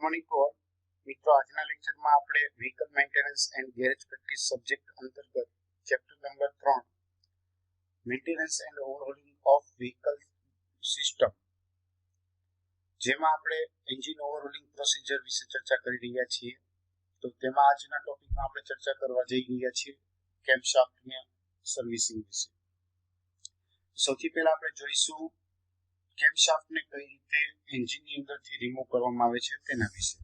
Morning to all મિત્રો, આજના લેક્ચરમાં આપણે vehicle maintenance and garage practice subject અંતર્ગત chapter number 3 maintenance and overhauling of vehicle system, જેમાં આપણે એન્જિન ઓવરહોલિંગ પ્રોસિજર વિશે ચર્ચા કરી રહ્યા છીએ. તો તેમાં આજના ટોપિકમાં આપણે ચર્ચા કરવા જઈ રહ્યા છીએ કેમ્પશાફ્ટની સર્વિસિંગ વિશે. સૌથી પહેલા આપણે જોઈશું કેમ્પશાફ્ટને કઈ રીતે એન્જિનની અંદરથી રિમૂવ કરવામાં આવે છે તેના વિશે.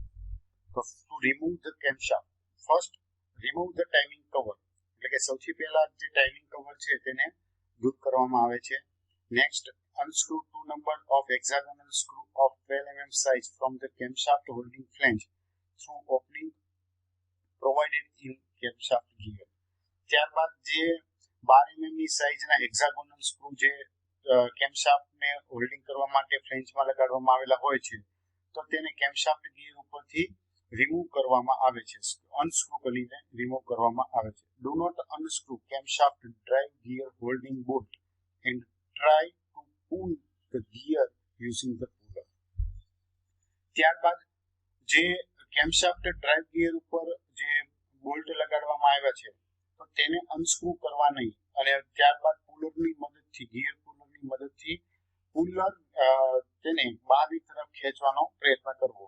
તો two remove the કેમ્પશાફ્ટ, first remove the timing cover, એટલે કે સૌથી પહેલા જે ટાઇમિંગ કવર છે તેને દૂર કરવામાં આવે છે. Next, unscrew two number of hexagonal screw of 12 mm size from the camshaft holding flange through opening provided in camshaft gear. ત્યારબાદ જે 12 mm ની સાઇઝના હેક્સાગોનલ સ્ક્રૂ જે કેમ્પશાફ્ટને હોલ્ડિંગ કરવા માટે ફ્લેન્જમાં લગાડવામાં આવેલા હોય છે, તો તેને કેમ્પશાફ્ટ ગિયર ઉપરથી રિમૂવ કરવામાં આવે છે, અનસ્ક્રૂ કરીને રિમૂવ કરવામાં આવે છે. Do not unscrew camshaft drive gear holding bolt and try to pull the gear using the puller. ત્યારબાદ જે કેમ્પશાફ્ટ ડ્રાઇવ ગિયર ઉપર જે બોલ્ટ લગાડવામાં આવ્યા છે, તો તેને અનસ્ક્રૂ કરવા નહીં અને ત્યારબાદ પુલરની મદદથી, ગિયર પુલરની મદદથી પુલર તેને બહારની તરફ ખેંચવાનો પ્રયત્ન કરવો,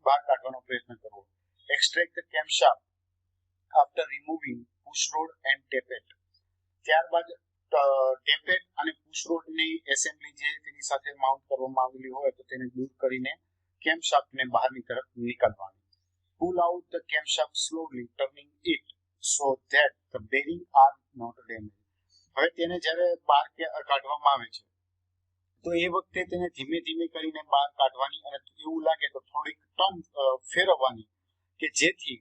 બહાર કાઢવાનો પ્રયત્ન કરવો. Extract the camshaft after removing push rod and tappet. ત્યારબાદ ટેપેટ અને પુશ રોડની એસેમ્બલી જે તેની સાથે માઉન્ટ કરવામાં આવેલી હોય તો તેને દૂર કરીને કેમ્પશાફ્ટને બહારની તરફ નીકાળવાની. Pull out the camshaft slowly, turning it so that the bearing are not damaged. હવે તેને જ્યારે બહાર કાઢવામાં આવે છે તો એ વખતે તેને ધીમે ધીમે કરીને બહાર કાઢવાની અને એવું લાગે તો થોડીક ટર્ન ફેરવવાની કે જેથી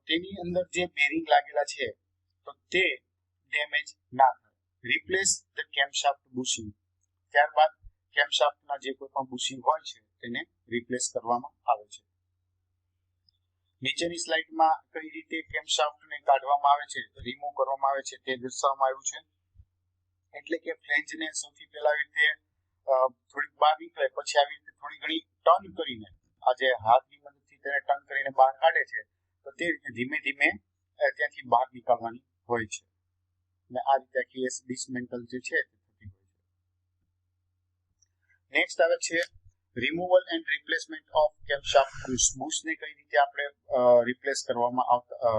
તેની અંદર જે બેરિંગ લાગેલા છે તો તે ડેમેજ ના થાય. Replace the કેમ્પશાફ્ટ bushing. ત્યારબાદ કેમ્પશાફ્ટના જે કોઈ પણ બુશિંગ હોય છે તેને રિપ્લેસ કરવામાં આવે છે. નીચેની સ્લાઇડમાં કઈ રીતે કેમ્પશાફ્ટને કાઢવામાં આવે છે, રિમૂવ કરવામાં આવે છે તે દર્શાવવામાં આવ્યું છે. એટલે કે ફ્લેન્જને સૌથી પહેલા આવી રીતે થોડીક બહાર નીકળે, પછી આવી રીતે થોડી ઘણી ટર્ન કરીને, આ જે હાથની મદદથી તેને ટર્ન કરીને બહાર કાઢે છે, તો તે રીતે ધીમે ધીમે ત્યાંથી બહાર નીકળવાની હોય છે અને આ રીતે આખી ડિસમેન્ટલ જે છે તે થતી હોય છે. નેક્સ્ટ આવે છે removal and replacement of camshaft bush. બુશને કઈ રીતે આપણે રિપ્લેસ કરવામાં આવતા,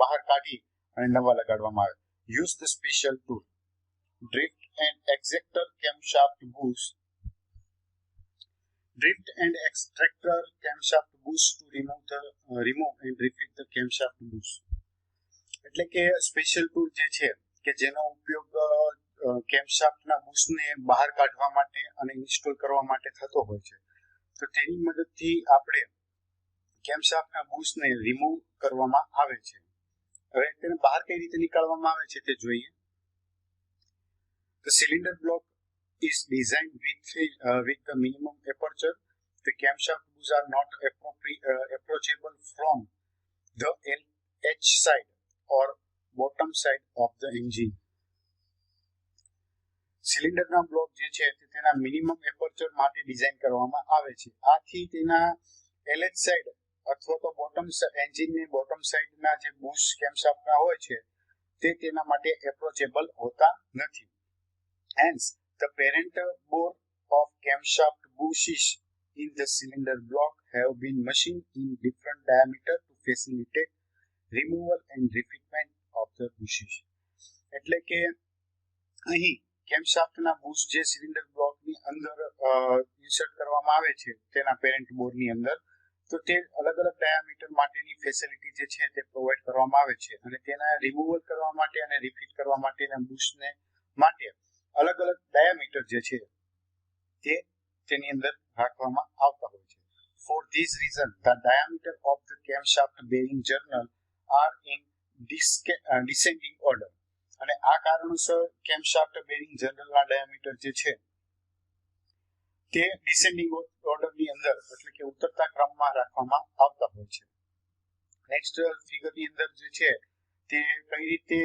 બહાર કાઢી અને નવા લગાડવામાં આવે. Use the special tool drift and extractor camshaft bush. Drift and extractor camshaft bush to remove and refit the camshaft bush. એટલે કે સ્પેશિયલ ટૂલ જે છે કે જેનો ઉપયોગ કેમ્પશાફ્ટના બુશને બહાર કાઢવા માટે અને ઇન્સ્ટોલ કરવા માટે થતો હોય છે, તો તેની મદદથી આપણે કેમ્પશાફ્ટના બુશને રિમૂવ કરવામાં આવે છે. હવે તેને બહાર કઈ રીતે નીકાળવામાં આવે છે તે જોઈએ. The cylinder block is designed with the minimum aperture. The camshaft booms are not approachable from the LH side or bottom side of the engine. સિલિન્ડરના બ્લોક જે છે તે તેના મિનિમમ એપર્ચર માટે ડિઝાઇન કરવામાં આવે છે. આથી તેના LH સાઇડ અથવા તો બોટમ એન્જિનની બોટમ સાઇડના જે બુશ કેમ્પશાફ્ટના હોય છે તે તેના માટે એપ્રોચેબલ હોતા નથી. Hence, the parent bore of camshaft bushes in the cylinder block have been machined in different diameter to facilitate removal and refitment of the bushes. એટલે કે અહીં કેમ્પશાફ્ટના બુશ જે સિલિન્ડર બ્લોકની અંદર ઇન્સર્ટ કરવામાં આવે છે તેના પેરેન્ટ બોર્ડની અંદર, તો તે અલગ અલગ ડાયામીટર માટેની ફેસિલિટી જે છે તે પ્રોવાઈડ કરવામાં આવે છે અને તેના રિમૂવલ કરવા માટે અને રિફિટ કરવા માટેના બુશને માટે અલગ અલગ ડાયામીટર જે છે તે તેની અંદર રાખવામાં આવતા હોય છે. For this reason, the diameter of the camshaft bearing journal are in descending order. અને આ કારણોસર કેમ્પશાફ્ટ બેરિંગ જનરલના ડાયામીટર જે છે તે ડિસેન્ડિંગ ઓર્ડરની અંદર, એટલે કે ઉતરતા ક્રમમાં રાખવામાં આવતા હોય છે. નેક્સ્ટ ફિગરની અંદર જે છે તે કઈ રીતે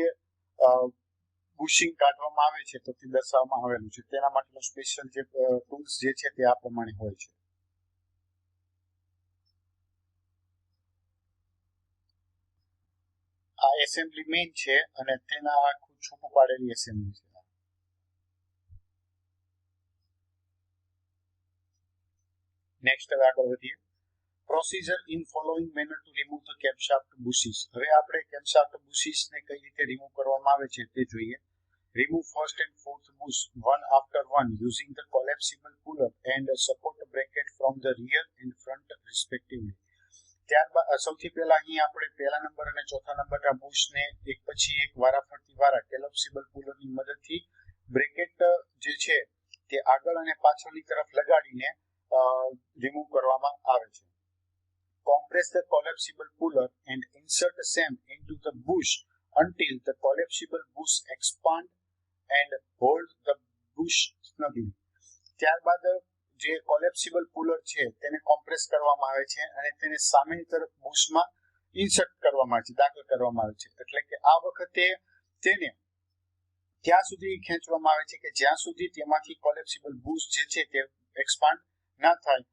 બુશિંગ કાઢવામાં આવે છે તો તે દર્શાવવામાં આવેલું છે. તેના માટેનો સ્પેશિયલ જે ટૂલ્સ જે છે તે આ પ્રમાણે હોય છે. આ એસેમ્બલી મેઇન છે અને તેના આખું છૂપું પાડેલી એસેમ્બલી છે. નેક્સ્ટ હવે આગળ વધીએ. Procedure in following manner to remove the camshaft bushes. હવે આપણે કેમશાફ્ટ બુશિસ ને કઈ રીતે રિમૂવ કરવામાં આવે છે તે જોઈએ. Remove first and fourth bush one after one using the collapsible puller and support bracket from the rear and front respectively. ત્યારબાદ સૌથી પહેલા અહીં આપણે પહેલા નંબર અને ચોથા નંબરના બુશને એક પછી એક વારાફરતી કોલેપ્સિબલ પુલરની મદદથી બ્રેકેટ જે છે તે આગળ અને પાછળની તરફ લગાડીને રિમૂવ કરવામાં આવે છે. Compress the collapsible puller and insert same into the bush until the collapsible bush expand and hold the bush snugly. ત્યારબાદ જે કોલેપ્સિબલ પુલર છે તેને કોમ્પ્રેસ કરવામાં આવે છે અને તેને સામેની તરફ બુશમાં ઇન્સર્ટ કરવામાં આવે છે, દાખલ કરવામાં આવે છે. એટલે કે આ વખતે તેને ત્યાં સુધી ખેંચવામાં આવે છે કે જ્યાં સુધી તેમાંથી કોલેપ્સિબલ બુશ જે છે તે એક્સપાન્ડ ના થાય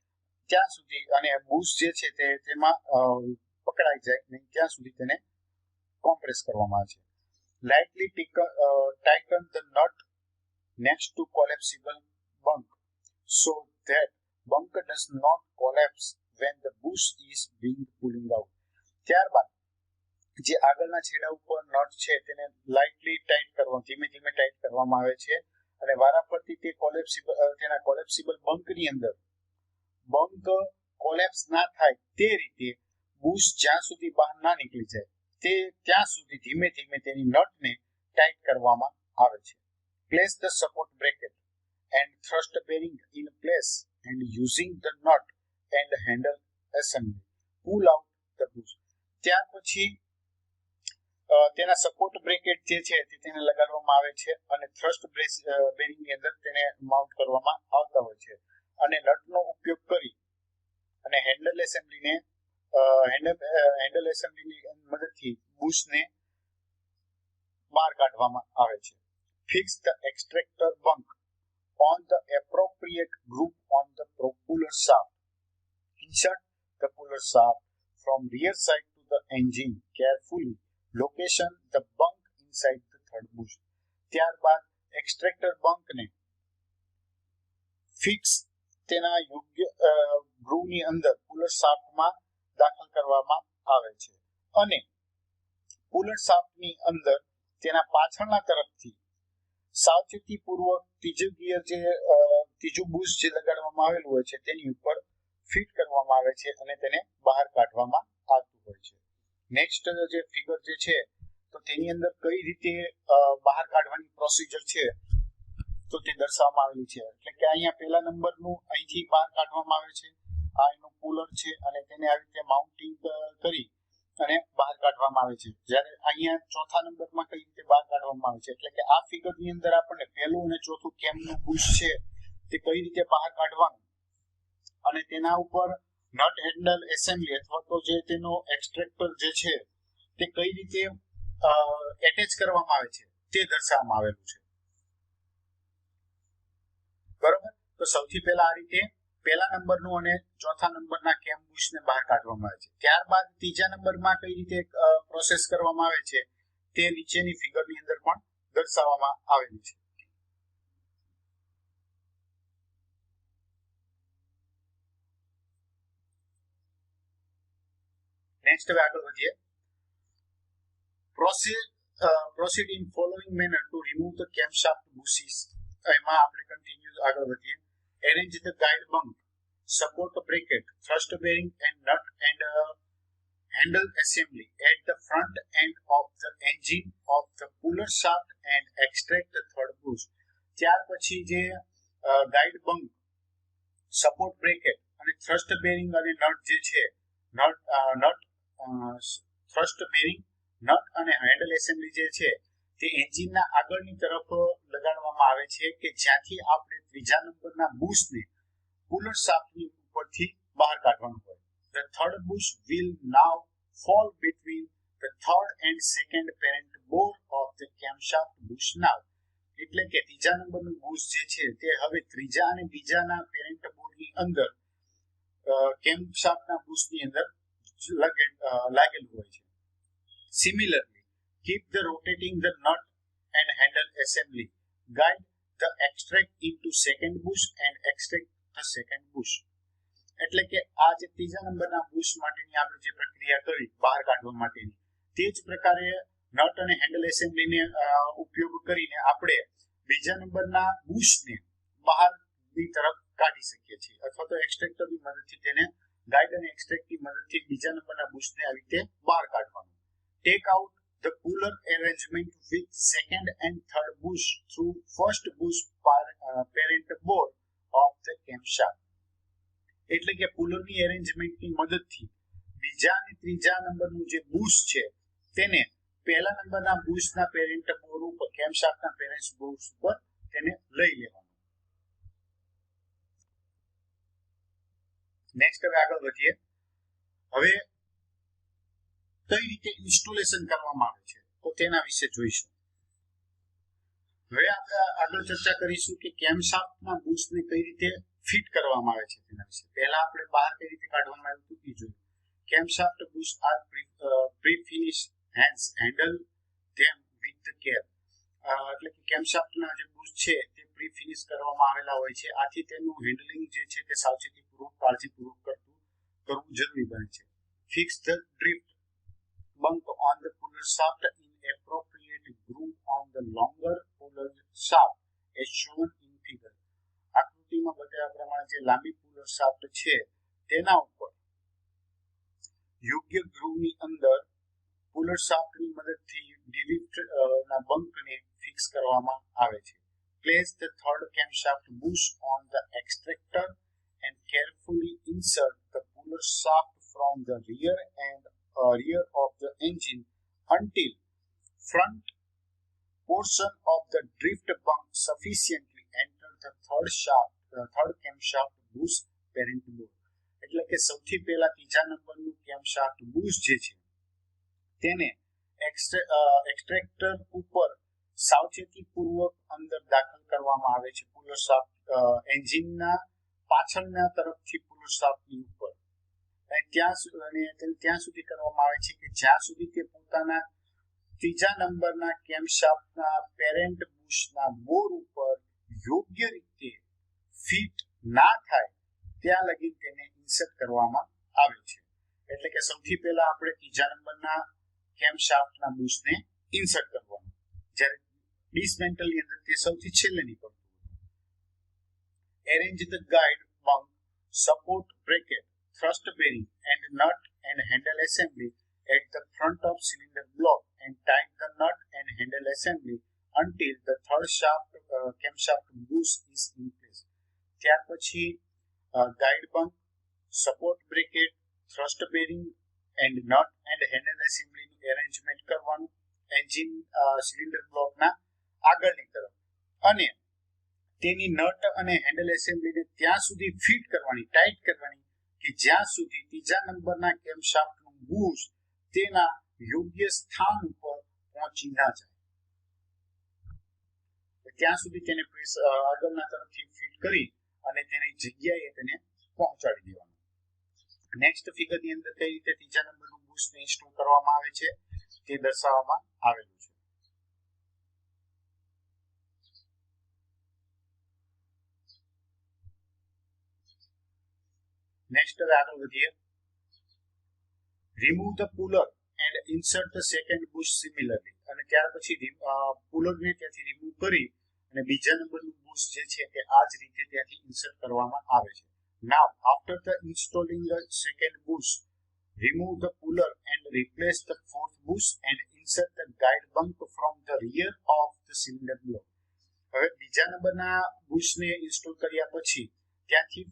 ત્યાં સુધી, અને બુશ જે છે તે તેમાં પકડાઈ જાય નહીં ત્યાં સુધી તેને કોમ્પ્રેસ કરવામાં આવે છે. Lightly tighten the nut next to collapsible bunk so that bunk does not collapse when the bush is being pulling out. ત્યારબાદ જે આગળના છેડા ઉપર નટ છે તેને લાઇટલી ટાઈટ કરવા, ધીમે ધીમે ટાઈટ કરવામાં આવે છે અને વારાફરતી તે તેના કોલેપ્સિબલ બંકની અંદર બંક કોલેપ્સ ના થાય તે રીતે બુશ જ્યાં સુધી બહાર ના નીકળી જાય તે ત્યાં સુધી ધીમે ધીમે તેની નટને ટાઈટ કરવામાં આવે છે. Place the support bracket and thrust bearing in place and using the nut and handle assembly pull out the bush. ત્યાર પછી તેના સપોર્ટ બ્રેકેટ જે છે તેને લગાડવામાં આવે છે અને થ્રસ્ટ બેરિંગ ની અંદર તેને માઉન્ટ કરવામાં આવતા હોય છે અને નટનો ઉપયોગ કરી અને હેન્ડલ એસેમ્બલીની મદદથી બુશને બહાર કાઢવામાં આવે છે. Fix the extractor bunk on the appropriate group on the puller shaft. Insert the puller shaft from rear side to the engine carefully. Location the bunk inside the third bush. ત્યારબાદ એક્સ્ટ્રેક્ટર બંકને fix તેના યોગ્ય ગ્રુવની અંદર puller શાફ્ટમાં દાખલ કરવામાં આવે છે અને puller શાફ્ટની અંદર તેના પાછળના તરફથી સાવચેતીપૂર્વક ત્રીજું બુશ જે લગાડવામાં આવેલું હોય છે તેની ઉપર ફિટ કરવામાં આવે છે અને તેને બહાર કાઢવામાં આવતું હોય છે. નેક્સ્ટ જે ફિગર જે છે તો તેની અંદર કઈ રીતે બહાર કાઢવાની પ્રોસિજર છે તો તે દર્શાવવામાં આવેલી છે. એટલે કે અહીંયા પહેલા નંબરનું અહીંથી બહાર કાઢવામાં આવે છે, આ એનું પુલર છે અને તેને આવી રીતે માઉન્ટિંગ કરી અને બહાર કાઢવામાં આવે છે. જ્યારે અહીંયા ચોથા નંબરમાં કઈ રીતે બહાર કાઢવામાં આવે છે, એટલે કે આ ફિગરની અંદર આપણને પહેલું અને ચોથું કેમનું બુશ છે તે કઈ રીતે બહાર કાઢવાનું અને તેના ઉપર નટ હેન્ડલ એસેમ્બલી અથવા તો જે તેનો એક્સ્ટ્રેક્ટર જે છે તે કઈ રીતે એટેચ કરવામાં આવે છે તે દર્શાવવામાં આવેલું છે. બરોબર, તો સૌથી પહેલા આ રીતે પહેલા નંબરનું અને ચોથા નંબરના કેમ બુશને બહાર કાઢવામાં આવે છે. ત્યારબાદ ત્રીજા નંબરમાં કઈ રીતે પ્રોસેસ કરવામાં આવે છે તે નીચેની ફિગરની અંદર પણ દર્શાવવામાં આવેલું છે. નેક્સ્ટ હવે આગળ વધીએ. Proceed in following manner to remove the camshaft bushes. એમાં આપણે કન્ટિન્યુ આગળ વધીએ. Arrange the guide bunk, support bracket, thrust bearing and nut and handle assembly at the front end of the engine of the puller shaft and extract the third bush. ત્યાર પછી જે guide bunk, support bracket અને thrust bearing અને nut જે છે thrust bearing, nut અને handle assembly જે છે તે એન્જિનના આગળની તરફ લગાડવામાં આવે છે કે જ્યાંથી આપણે ત્રીજા નંબરના બુશને પુલર શાફ્ટની ઉપરથી બહાર કાઢવાનું હોય. The third bush will now fall between the third and second parent bore of the camshaft bush now. એટલે કે ત્રીજા નંબરનું બુશ જે છે તે હવે ત્રીજા અને બીજાના પેરેન્ટ બોર્ડની અંદર કેમશાફ્ટના બુશની અંદર લાગેલું હોય છે. Similarly, Keep the rotating the nut and handle assembly. Guide the extract into second bush and extract the second bush. એટલે કે આ જે ત્રીજા નંબરના બુશ માટેની આપણે જે પ્રક્રિયા કરી બહાર કાઢવા માટેની, તે જ પ્રકારે નટ અને હેન્ડલ એસેમ્બલીને ઉપયોગ કરીને આપણે બીજા નંબરના બુશને બહારની તરફ કાઢી શકીએ છીએ, અથવા તો એક્સ્ટ્રેક્ટરની મદદથી તેને ગાઈડ અને એક્સ્ટ્રેક્ટની મદદથી બીજા નંબરના બુશને આવી રીતે બહાર કાઢવાનું. Take out the puller arrangement with second and third bush through first bush parent bore of the camshaft. એટલે કે પુલરની એરેન્જમેન્ટની મદદથી બીજા અને ત્રીજા નંબરનું જે બુશ છે તેને પહેલા નંબરના બુશના પેરેન્ટ બોર ઉપર, કેમશાફ્ટના પેરેન્ટ બોર્સ ઉપર તેને લઈ લેવાનું. નેક્સ્ટ હવે આગળ વધીએ. હવે કઈ રીતે ઇન્સ્ટોલેશન કરવામાં આવે છે તો તેના વિશે જોઈશું. હવે આપણે આગળ ચર્ચા કરીશું કે કેમશાફ્ટના બુશને કઈ રીતે ફિટ કરવામાં આવે છે તેના વિશે. પહેલા આપણે બહાર કઈ રીતે કાઢવામાં આવ્યું હતું એ જોયું. Camshaft bush are pre-finish hands handle them with the care. એટલે કે કેમશાફ્ટના જે બુશ છે તે પ્રી-ફિનિશ કરવામાં આવેલા હોય છે, આથી તેનું હેન્ડલિંગ જે છે તે સાવચેતીપૂર્વક કાળજીપૂર્વક કરવું જરૂરી બને છે. Fix the drift bunk on the puller shaft in appropriate groove on the longer puller shaft as shown in figure. આકૃતિમાં બતાવ્યા પ્રમાણે જે લાંબી પુલર શાફ્ટ છે તેના ઉપર યોગ્ય ગ્રુવની અંદર પુલર શાફ્ટની મદદથી ડ્રિફ્ટ ના બંકને ફિક્સ કરવામાં આવે છે. Place the third camshaft bush on the extractor and carefully insert the puller shaft from the rear of the engine until front portion of the drift bunk sufficiently enter the third camshaft bush parent bore. એટલે કે સૌથી પહેલા ત્રીજા નંબરનું camshaft bush જે છે તેને એક્સ્ટ્રેક્ટર ઉપર સાવચેતીપૂર્વક અંદર દાખલ કરવામાં આવે છે. પુલર શાફ્ટ એન્જિનના પાછળના તરફથી પુલર શાફ્ટની ઉપર ત્યાં સુધી કરવામાં આવે છે કે જ્યાં સુધી તે પોતાના ત્રીજા નંબરના કેમશાફ્ટના પેરેન્ટ બુશના બોર ઉપર યોગ્ય રીતે ફિટ ના થાય ત્યાં લગી તેને ઇન્સર્ટ કરવામાં આવે છે. એટલે કે સૌથી પહેલા આપણે ત્રીજા નંબરના કેમશાફ્ટના બુશને ઇન્સર્ટ કરવાનું, જ્યારે ડિસમેન્ટલની અંદર તે સૌથી છેલ્લે નીકળતું હતું. Arrange the guide bunk, support bracket, thrust bearing and nut and handle assembly at the front of cylinder block and tighten the nut and handle assembly until the third camshaft bush is in place. ત્યાર પછી guide bunk, support bracket, thrust bearing and nut and handle assembly નું arrangement કરવાનું engine cylinder બ્લોકના આગળની તરફ, અને તેની nut અને હેન્ડલ એસેમ્બલીને ત્યાં સુધી ફિટ કરવાની, ટાઈટ કરવાની કે જ્યાં સુધી ત્રીજા નંબરના કેમશાફ્ટનું બુશ તેના યોગ્ય સ્થાન ઉપર પહોંચી ના જાય. ત્યાં સુધી તેને આગળના તરફથી ફિટ કરી અને તેની જગ્યાએ તેને પહોંચાડી દેવાનું. નેક્સ્ટ ફિગરની અંદર કઈ રીતે ત્રીજા નંબરનું બુશને ઇન્સ્ટોલ કરવામાં આવે છે તે દર્શાવવામાં આવેલું છે. નેક્સ્ટ હવે આગળ વધીએ. Remove the puller and insert the second bush similarly. અને ત્યાર પછી પુલરને ત્યાંથી રિમૂવ કરી અને બીજા નંબરનું બુશ જે છે તે આ જ રીતે ત્યાંથી ઇન્સર્ટ કરવામાં આવે છે. Now, after the installing the second bush, remove the puller and replace the fourth bush and insert the guide bunk from the rear of the cylinder block. હવે બીજા નંબરના બુશને ઇન્સ્ટોલ કર્યા પછી ત્યાંથી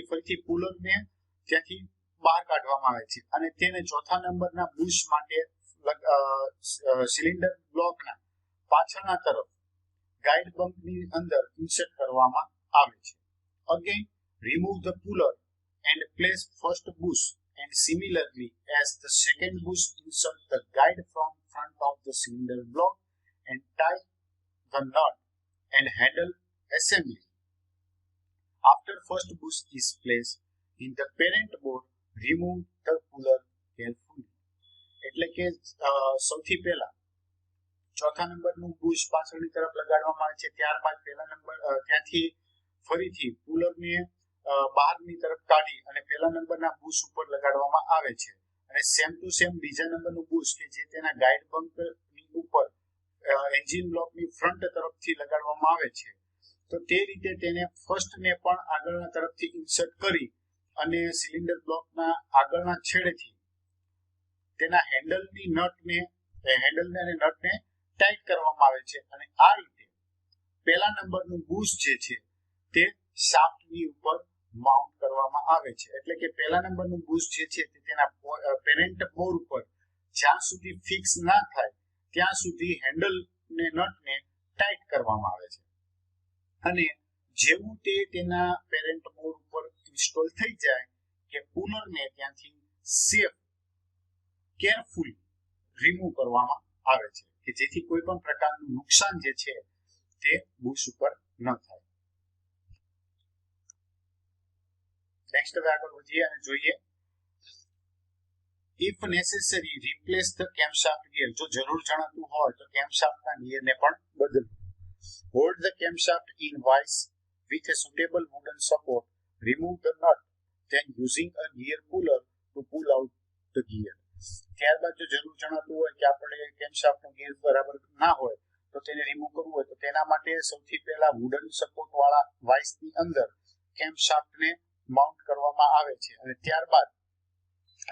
ફરીથી પુલરને ત્યાંથી બહાર કાઢવામાં આવે છે અને તેને ચોથા નંબરના બુશ માટે સિલિન્ડર બ્લોકના પાછળના તરફ ગાઈડ બમ્પની અંદર ઇન્સર્ટ કરવામાં આવે છે. Again, remove the puller and place first bush and similarly as the second bush insert the guide from front of the cylinder block and tie the nut and handle assembly. After first bush is placed in the parent bore, remove the puller carefully. એટલે કે સૌથી પહેલા ચોથા નંબરનું bush પાછળની તરફ લગાડવામાં આવે છે, ત્યારબાદ પહેલા નંબર ત્યાંથી ફરીથી પુલરને બહારની તરફ કાઢી અને પહેલા નંબરના બુશ ઉપર લગાડવામાં આવે છે અને સેમ ટુ સેમ બીજા નંબરનું બુશ કે જે તેના ગાઈડ બંકની ઉપર એન્જિન બ્લોકની ફ્રન્ટ તરફથી લગાડવામાં આવે છે, તો તે રીતે તેને ફર્સ્ટને પણ આગળના તરફથી ઇન્સર્ટ કરી અને સિલિન્ડર બ્લોકના આગળના છેડેથી તેના હેન્ડલની નટને ટાઈટ કરવામાં આવે છે અને આ રીતે પહેલા નંબરનું બુશ જે છે તે શાફ્ટની ઉપર માઉન્ટ કરવામાં આવે છે. એટલે કે પહેલા નંબરનું બુશ જે છે તે તેના પેરેન્ટ બોર ઉપર જ્યાં સુધી ફિક્સ ના થાય ત્યાં સુધી હેન્ડલને નટને ટાઈટ કરવામાં આવે છે અને જેવું તે તેના પેરેન્ટ બોર ઉપર ઇન્સ્ટોલ થઈ જાય કે પુલરને ત્યાંથી સેફ કેરફુલી રિમૂવ કરવામાં આવે છે કે જેથી કોઈ પણ પ્રકારનું નુકસાન જે છે તે બુશ ઉપર ન થાય. નેક્સ્ટ હવે આગળ વધીએ અને જોઈએ if necessary replace the camshaft gear. જો જરૂર જણાતું હોય તો કેમશાફ્ટના ગિયરને પણ બદલવું. Hold the camshaft in vice with a suitable wooden support. Remove the nut, then using a gear puller to pull out the gear. ત્યારબાદ જો જરૂર જણાતું હોય કે આપણે કેમશાફ્ટનો ગિયર બરાબર ના હોય તો તેને રિમૂવ કરવું હોય તો તેના માટે સૌથી પહેલા વુડન સપોર્ટ વાળા વાઇસની અંદર કેમશાફ્ટને માઉન્ટ કરવામાં આવે છે અને ત્યારબાદ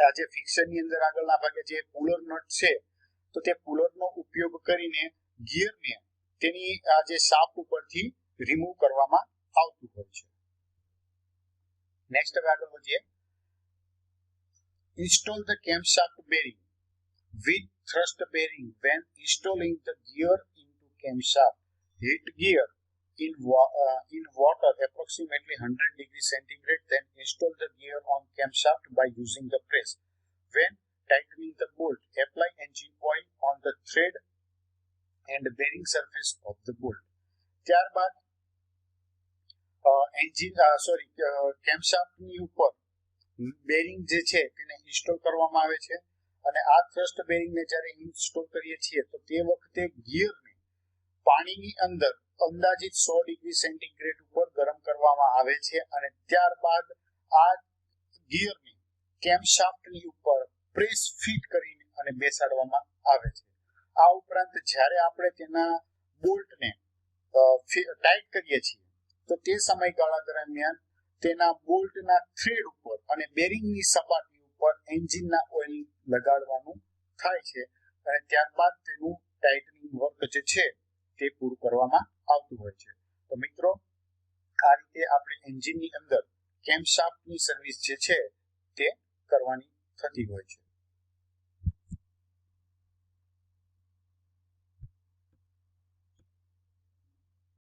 આ જે ફિક્સરની અંદર આગળના ભાગે જે પુલર નટ છે તો તે પુલરનો ઉપયોગ કરીને ગિયરને તેની આ જે શાફ્ટ ઉપરથી રિમૂવ કરવામાં આવતું હોય છે. નેક્સ્ટ હવે આગળ વધીએ. Install the camshaft bearing with thrust bearing. When installing the gear into camshaft, heat gear in water approximately 100 degrees centigrade. Then install the gear on camshaft by using the press. When tightening the bolt, apply engine oil on the thread and bearing surface of the bolt. ત્યારબાદ કેમશાફ્ટની ઉપર bearing જે છે તેને install કરવામાં આવે છે અને આ થ્રસ્ટ બેરિંગને જ્યારે ઇન્સ્ટોલ કરીએ છીએ તો તે વખતે ગિયરને પાણીની અંદર અંદાજિત 100 ડિગ્રી સેન્ટીગ્રેડ ઉપર ગરમ કરવામાં આવે છે અને ત્યારબાદ આ ગિયરને કેમશાફ્ટની ઉપર પ્રેસ ફિટ કરીને અને બેસાડવામાં આવે છે. આ ઉપરાંત જ્યારે આપણે તેના બોલ્ટને ટાઈટ કરીએ છીએ તો તે સમયગાળા દરમિયાન તેના બોલ્ટના થ્રેડ ઉપર અને બેરિંગની સપાટી ઉપર એન્જિનના ઓઇલ લગાડવાનું થાય છે અને ત્યારબાદ તેનું ટાઇટનિંગ વર્ક જે છે તે પૂરું કરવામાં આવતું હોય છે. તો મિત્રો આ રીતે આપણે એન્જિનની અંદર કેમશાફ્ટની સર્વિસ જે છે તે કરવાની થતી હોય છે.